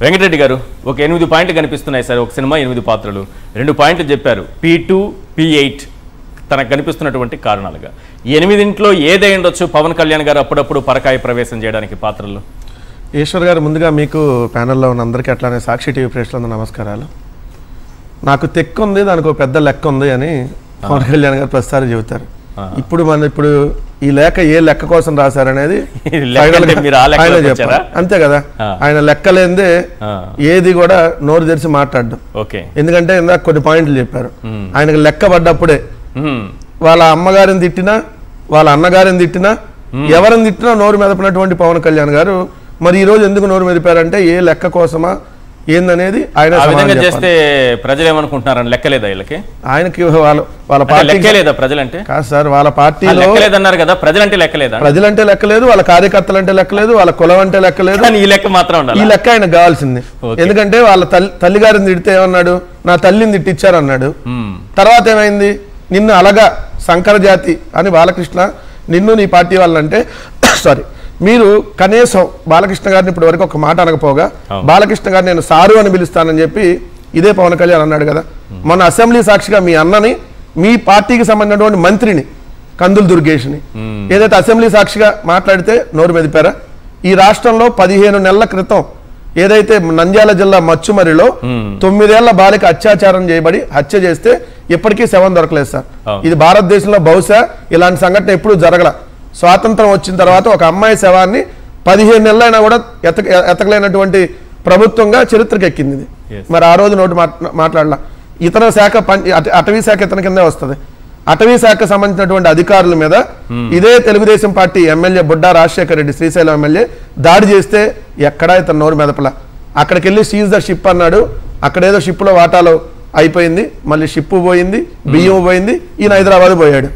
వెంకటరెడ్డి గారు ఒక 8 పాయింట్లు కనిపిస్తున్నాయి సార్. ఒక సినిమా 8 పాత్రలు, 2 పాయింట్లు చెప్పారు. P2 P8 తనకు కనిపిస్తున్నటువంటి కారణాలుగా 8 ఏదై ఉండొచ్చు పవన్ కళ్యాణ్ గారు అప్పుడప్పుడు పరకాయ ప్రవేశం చేయడానికి పాత్రలు? ఈశ్వర్ గారు, ముందుగా మీకు ప్యానెల్లో ఉన్న అందరికీ అట్లానే సాక్షి టీవీ ప్రేక్షకులందరూ నమస్కారాలు. నాకు తెక్కు ఉంది, దానికి ఒక పెద్ద లెక్క ఉంది అని పవన్ కళ్యాణ్ గారు ప్రతిసారి చెబుతారు. ఇప్పుడు ఈ లేఖ ఏ లెక్క కోసం రాశారనేది అంతే కదా. ఆయన లెక్కలేందే ఏది కూడా నోరు తెరిచి మాట్లాడడం. ఎందుకంటే ఇందాక కొన్ని పాయింట్లు చెప్పారు. ఆయనకు లెక్క పడ్డప్పుడే వాళ్ళ అమ్మగారిని తిట్టినా, వాళ్ళ అన్నగారిని తిట్టినా, ఎవరిని తిట్టినా నోరు మెదపినటువంటి పవన్ కళ్యాణ్ గారు మరి ఈ రోజు ఎందుకు నోరు మెదిపారంటే ఏ లెక్క కోసమా ఏందనేది ఆయన చేస్తే ప్రజలు ఏమనుకుంటున్నారని లెక్కలేదా వీళ్ళకి? ఆయనకి వాళ్ళ పార్టీ లెక్కలేదా ప్రజలంటే? కాదు సార్, వాళ్ళ పార్టీలో లెక్కలేదన్నారు కదా. ప్రజలంటే లెక్కలేదా? ప్రజలంటే లెక్కలేదు, వాళ్ళ కార్యకర్తలు అంటే లెక్కలేదు, వాళ్ళ కులం అంటే లెక్కలేదు. ఈ లెక్క మాత్రం ఉండాలి. ఈ లెక్క ఆయనకు కావాల్సింది. ఎందుకంటే వాళ్ళ తల్లిగారిని తిడితే ఏమన్నాడు, నా తల్లిని తిట్టించారు అన్నాడు. తర్వాత ఏమైంది, నిన్ను అలగా సంకర జాతి అని బాలకృష్ణ నిన్ను నీ పార్టీ వాళ్ళంటే సారీ మీరు కనీసం బాలకృష్ణ గారిని ఇప్పటి వరకు ఒక మాట అనకపోగా బాలకృష్ణ గారిని నేను సారు అని పిలుస్తానని చెప్పి ఇదే పవన్ కళ్యాణ్ అన్నాడు కదా. మొన్న అసెంబ్లీ సాక్షిగా మీ అన్నని, మీ పార్టీకి సంబంధించినటువంటి మంత్రిని కందులు దుర్గేష్ని ఏదైతే అసెంబ్లీ సాక్షిగా మాట్లాడితే నోరు మెదిపారా? ఈ రాష్ట్రంలో 15 నెలల క్రితం ఏదైతే నంద్యాల జిల్లా మచ్చుమరిలో 9 ఏళ్ల బాలిక అత్యాచారం చేయబడి హత్య చేస్తే ఇప్పటికీ శవం దొరకలేదు సార్. ఇది భారతదేశంలో బహుశా ఇలాంటి సంఘటన ఎప్పుడూ జరగల. స్వాతంత్రం వచ్చిన తర్వాత ఒక అమ్మాయి శవాన్ని 15 నెలలైనా కూడా ఎతకలేనటువంటి ప్రభుత్వంగా చరిత్రకు ఎక్కింది. మరి ఆ రోజు నోటు మాట్లాడాల. ఇతర శాఖ అటవీ శాఖ ఇతని కిందే వస్తుంది. అటవీ శాఖకు సంబంధించినటువంటి అధికారుల మీద ఇదే Telugu Desam party MLA Budda Rajasekhara Reddy Srisailam MLA దాడి చేస్తే ఎక్కడా ఇతను నోరు మెదపల. అక్కడికి వెళ్ళి సీజ్ ద షిప్ అన్నాడు. అక్కడేదో షిప్లో వాటాలో అయిపోయింది, మళ్ళీ షిప్పు పోయింది, బియ్యం పోయింది, ఈయన హైదరాబాద్ పోయాడు.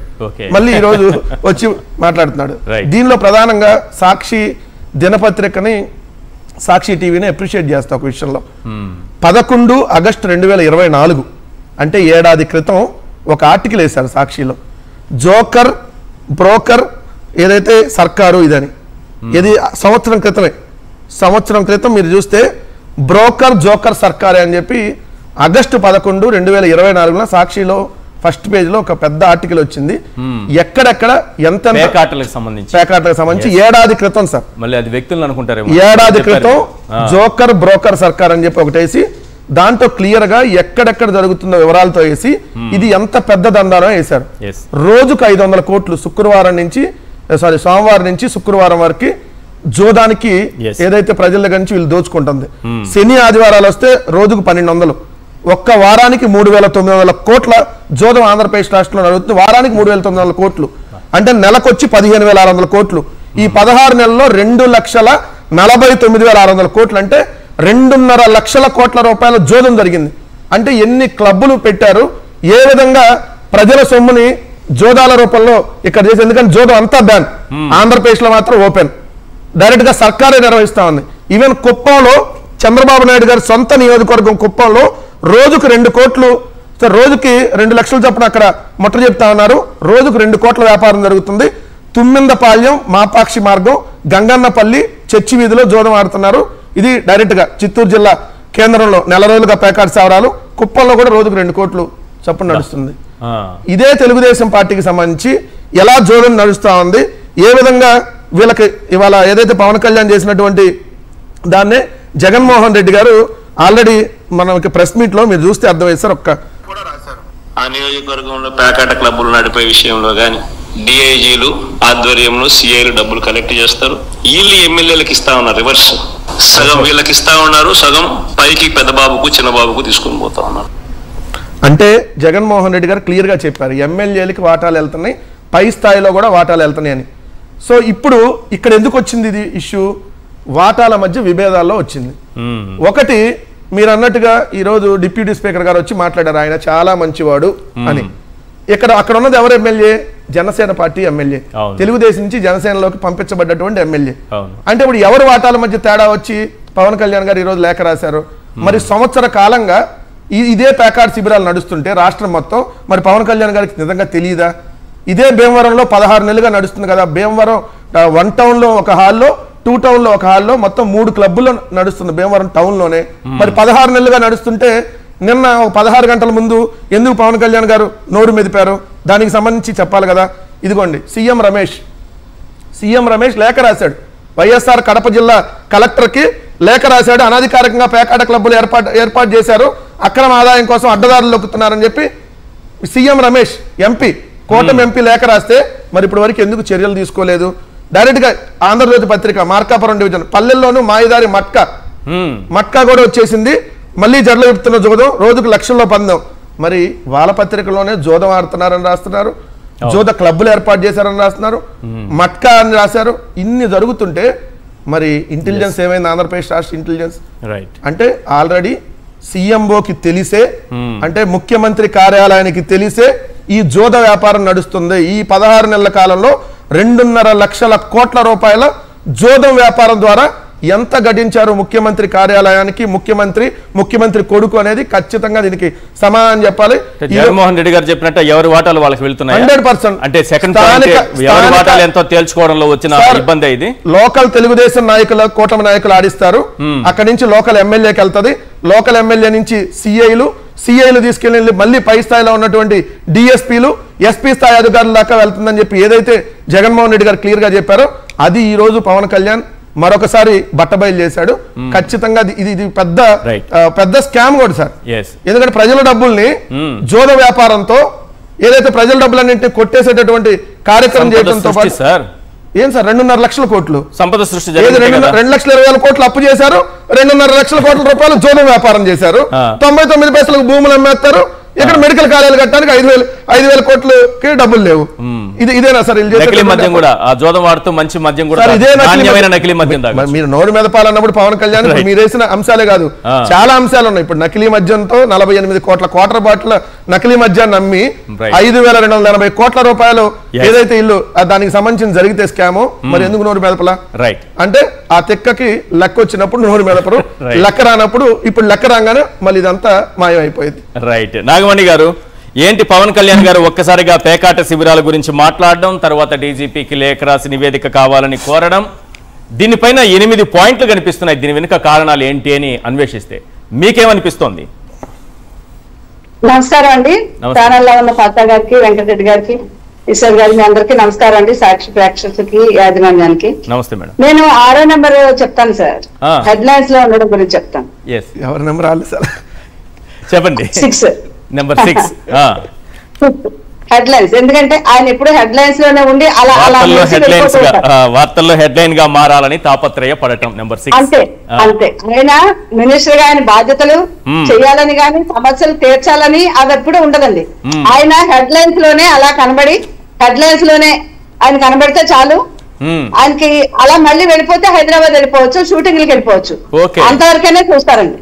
మళ్ళీ ఈరోజు వచ్చి మాట్లాడుతున్నాడు. దీనిలో ప్రధానంగా సాక్షి దినపత్రికని, సాక్షి టీవీని అప్రిషియేట్ చేస్తా ఒక విషయంలో. 11 ఆగస్టు 2024 అంటే ఏడాది క్రితం ఒక ఆర్టికల్ వేశారు సాక్షిలో. జోకర్ బ్రోకర్ ఏదైతే సర్కారు ఇదని, ఇది సంవత్సరం క్రితం మీరు చూస్తే బ్రోకర్ జోకర్ సర్కారే అని చెప్పి ఆగస్టు 11, 2024 సాక్షిలో ఫస్ట్ పేజ్ లో ఒక పెద్ద ఆర్టికల్ వచ్చింది. ఎక్కడెక్కడ ఎంత పేకాటలకు సంబంధించి ఏడాది క్రితం సార్, మళ్ళీ అది వ్యక్తులను అనుకుంటారు, ఏడాది క్రితం జోకర్ బ్రోకర్ సర్కార్ అని చెప్పి ఒకటేసి దాంట్లో క్లియర్ గా ఎక్కడెక్కడ జరుగుతున్న వివరాలతో వేసి ఇది ఎంత పెద్ద దందానో వేశారు. రోజుకు 500 కోట్లు సోమవారం నుంచి శుక్రవారం వరకు జోదానికి ఏదైతే ప్రజల దగ్గర నుంచి వీళ్ళు దోచుకుంటుంది. శని ఆదివారాలు వస్తే రోజుకు 1200, ఒక్క వారానికి 3900 కోట్ల జోదం ఆంధ్రప్రదేశ్ రాష్ట్రంలో నడుస్తుంది. వారానికి 3900 కోట్లు అంటే నెలకొచ్చి 15600 కోట్లు. ఈ 16 నెలల్లో 2,49,600 కోట్లు అంటే 2.5 లక్షల కోట్ల రూపాయల జోదం జరిగింది. అంటే ఎన్ని క్లబ్బులు పెట్టారు, ఏ విధంగా ప్రజల సొమ్ముని జోదాల రూపంలో ఇక్కడ చేసి. ఎందుకంటే జోదం అంతా బ్యాన్, ఆంధ్రప్రదేశ్ లో మాత్రం ఓపెన్, డైరెక్ట్ గా సర్కారే నిర్వహిస్తా ఉంది. ఈవెన్ కుప్పంలో చంద్రబాబు నాయుడు గారి సొంత నియోజకవర్గం కుప్పంలో రోజుకు 2 కోట్లు, రోజుకి 2 లక్షలు చొప్పున అక్కడ ముట్ట చెప్తా ఉన్నారు. రోజుకు 2 కోట్ల వ్యాపారం జరుగుతుంది. తుమ్మిందపాళ్యం మాపాక్షి మార్గం గంగన్నపల్లి చర్చి వీధిలో జోదం ఆడుతున్నారు. ఇది డైరెక్ట్ గా చిత్తూరు జిల్లా కేంద్రంలో నెల రోజులుగా పేకాట సేవరాలు. కుప్పంలో కూడా రోజుకు 2 కోట్లు చొప్పున నడుస్తుంది. ఇదే తెలుగుదేశం పార్టీకి సంబంధించి ఎలా జోదం నడుస్తా ఉంది, ఏ విధంగా వీళ్ళకి ఇవాళ ఏదైతే పవన్ కళ్యాణ్ చేసినటువంటి దాన్నే జగన్మోహన్ రెడ్డి గారు ఆల్రెడీ మనకి ప్రెస్ మీట్ లో మీరు చూస్తే అర్థమైంది సార్. ఆ నియోజకవర్గంలో పేకాట క్లబ్బులు నడిపే విషయంలో కానీ డిఐజీలు ఆధ్వర్యంలో సిఐలు డబ్బులు కలెక్ట్ చేస్తారు. వీళ్ళు ఎమ్మెల్యేలకు ఇస్తా ఉన్నారు, రివర్స్ సగం వీళ్ళకి ఇస్తా ఉన్నారు, సగం పైకి పెద్ద బాబుకు చిన్న బాబుకు తీసుకుని పోతా ఉన్నారు. అంటే జగన్మోహన్ రెడ్డి గారు క్లియర్ గా చెప్పారు ఎమ్మెల్యేలకి వాటాలు వెళ్తున్నాయి, పై స్థాయిలో కూడా వాటాలు వెళ్తున్నాయి అని. సో ఇప్పుడు ఇక్కడ ఎందుకు వచ్చింది ఇది ఇష్యూ, వాటాల మధ్య విభేదాల్లో వచ్చింది. ఒకటి మీరు అన్నట్టుగా ఈరోజు డిప్యూటీ స్పీకర్ గారు వచ్చి మాట్లాడారు, ఆయన చాలా మంచివాడు అని. అక్కడ ఉన్నది ఎవరు MLA? Janasena party MLA, Telugu Desam నుంచి జనసేనలోకి పంపించబడ్డటువంటి ఎమ్మెల్యే. అంటే ఇప్పుడు ఎవరు వాటాల మధ్య తేడా వచ్చి పవన్ కళ్యాణ్ గారు ఈరోజు లేఖ రాశారు. మరి సంవత్సర కాలంగా ఇదే పేకాట శిబిరాలు నడుస్తుంటే రాష్ట్రం మొత్తం, మరి పవన్ కళ్యాణ్ గారికి నిజంగా తెలియదా? ఇదే భీమవరంలో 16 నెలలుగా నడుస్తుంది కదా. భీమవరం 1 టౌన్లో ఒక హాల్లో 2 టౌన్లో ఒక హాల్లో మొత్తం 3 క్లబ్బుల్లో నడుస్తుంది భీమవరం టౌన్లోనే. మరి 16 నెలలుగా నడుస్తుంటే నిన్న 16 గంటల ముందు ఎందుకు పవన్ కళ్యాణ్ గారు నోరు మెదిపారు దానికి సంబంధించి చెప్పాలి కదా. ఇదిగోండి సీఎం రమేష్ లేఖ రాశాడు, వైఎస్ఆర్ కడప జిల్లా కలెక్టర్కి లేఖ రాశాడు. అనధికారికంగా పేకాట క్లబ్బులు ఏర్పాటు చేశారు, అక్రమ ఆదాయం కోసం అడ్డదారులు లొక్కుతున్నారని చెప్పి సీఎం రమేష్ ఎంపీ కోటం ఎంపీ లేఖ రాస్తే మరి ఇప్పటి వరకు ఎందుకు చర్యలు తీసుకోలేదు. డైరెక్ట్గా ఆంధ్రజ్యోతి పత్రిక మార్కాపురం డివిజన్ పల్లెల్లోనూ మాయదారి మట్కా కూడా వచ్చేసింది. మళ్ళీ జడ్ల విప్పుతున్న జోదం, రోజుకు లక్షల్లో పందెం. మరి వాళ్ళ పత్రికలోనే జోదం ఆడుతున్నారని రాస్తున్నారు, జోద క్లబ్బులు ఏర్పాటు చేశారని రాస్తున్నారు, మట్కా అని రాశారు. ఇన్ని జరుగుతుంటే మరి ఇంటెలిజెన్స్ ఏమైంది? ఆంధ్రప్రదేశ్ రాష్ట్ర ఇంటెలిజెన్స్ అంటే ఆల్రెడీ సీఎంఓకి తెలిసే, అంటే ముఖ్యమంత్రి కార్యాలయానికి తెలిసే ఈ జోద వ్యాపారం నడుస్తుంది. ఈ 16 నెలల కాలంలో 2.5 లక్షల కోట్ల రూపాయల జోదం వ్యాపారం ద్వారా ఎంత గడించారు ముఖ్యమంత్రి కార్యాలయానికి, ముఖ్యమంత్రి కొడుకు అనేది ఖచ్చితంగా దీనికి సమాధానం చెప్పాలి. జగన్మోహన్ రెడ్డి గారు చెప్పినట్టు ఎవరి వాటాలు వాళ్ళకి వెళ్తున్నాయి 100%. అంటే సెకండ్ ఎవరి వాటాలు ఎంతో తేల్చుకోవడంలో వచ్చిన ఇబ్బంది ఇది. లోకల్ తెలుగుదేశం నాయకులు, కూటమి నాయకులు ఆడిస్తారు, అక్కడి నుంచి లోకల్ ఎమ్మెల్యేకి వెళ్తుంది, లోకల్ ఎమ్మెల్యే నుంచి సిఐలు తీసుకెళ్ళి మళ్ళీ పై స్థాయిలో ఉన్నటువంటి డిఎస్పీలు, ఎస్పీ స్థాయి అధికారుల దాకా వెళ్తుందని చెప్పి ఏదైతే జగన్మోహన్ రెడ్డి గారు క్లియర్ గా చెప్పారో అది ఈ రోజు పవన్ కళ్యాణ్ మరొకసారి బట్టబయలు చేశాడు. ఖచ్చితంగా ఇది పెద్ద స్కామ్ కూడా సార్. ఎందుకంటే ప్రజల డబ్బుల్ని జోద వ్యాపారంతో ఏదైతే ప్రజల డబ్బులన్నింటినీ కొట్టేసేటటువంటి కార్యక్రమం చేయడంతో పాటు ఏం సార్ 2.5 లక్షల కోట్లు సంపద సృష్టి, 2,20,000 కోట్లు అప్పు చేశారు, 2.5 లక్షల కోట్ల రూపాయలు జోదం వ్యాపారం చేశారు, 99 పైసలకు భూములు అమ్మేస్తారు, ఇక్కడ మెడికల్ కాలేజీలు కట్టడానికి 5,000 కోట్లకి డబ్బులు లేవు. ఇదేనా సార్ నకిలీ మద్యం కూడా? ఆ జోదం వాడుతూ మంచి మద్యం కూడా, నకిలీ మద్యం. మీరు నోరు మెదపాలన్నప్పుడు పవన్ కళ్యాణ్ మీరు వేసిన అంశాలే కాదు, చాలా అంశాలు ఉన్నాయి. ఇప్పుడు నకిలీ మద్యంతో 48 కోట్ల క్వార్టర్ బాటిల్ నకిలీ మద్యాన్ని అమ్మి 5,280 కోట్ల రూపాయలు ఏదైతే ఇల్లు దానికి సంబంధించిన జరిగితే స్కాము, మరి ఎందుకు నోరు మెదపలా? అంటే ఆ తెక్కకి లెక్క వచ్చినప్పుడు నోరు మెదపరు, లెక్క రానప్పుడు ఇప్పుడు లెక్క రాగానే మళ్ళీ ఇదంతా మాయమైపోయింది. రైట్. నాగమణి గారు, ఏంటి పవన్ కళ్యాణ్ గారు ఒక్కసారిగా పేకాట శిబిరాల గురించి మాట్లాడడం, తర్వాత డీజీపీకి లేఖ రాసి నివేదిక కావాలని కోరడం, దీనిపైన 8 పాయింట్లు కనిపిస్తున్నాయి. దీని వెనుక కారణాలు ఏంటి అని అన్వేషిస్తే మీకేమనిపిస్తోంది? నమస్కారం అండి. ఛానల్లో ఉన్న పాత గారికి, వెంకటరెడ్డి గారికి, ఈశ్వర్ గారికి, మీ అందరికీ నమస్కారం అండి. సాక్షి ప్రేక్షకులకి, యాజమాన్యానికి నమస్తే మేడం. నేను 6వ నెంబర్ చెప్తాను సార్, హెడ్ లైన్స్ లో ఉండడం గురించి చెప్తాను. ఎవరి నెంబర్ రాలేదు సార్, చెప్పండి. 6 నెంబర్ 6 హెడ్ లైన్స్. ఎందుకంటే ఆయన ఎప్పుడు హెడ్ లైన్స్ లోనే ఉండి వార్తల్లో హెడ్ లైన్ గా మారాలని తాపత్రయపడటం. నెంబర్ 6 అంతే. ఆయన మినిస్టర్ గా ఆయన బాధ్యతలు చేయాలని గాని సమస్యలు తీర్చాలని అది ఎప్పుడు ఉండదండి. ఆయన హెడ్ లైన్స్ లోనే అలా కనబడి, హెడ్ లైన్స్ లోనే ఆయన కనబడితే చాలు, ఆయనకి అలా మళ్ళీ వెళ్ళిపోతే హైదరాబాద్ వెళ్ళిపోవచ్చు, షూటింగ్లకి వెళ్ళిపోవచ్చు, అంతవరకైనా చూస్తారండి.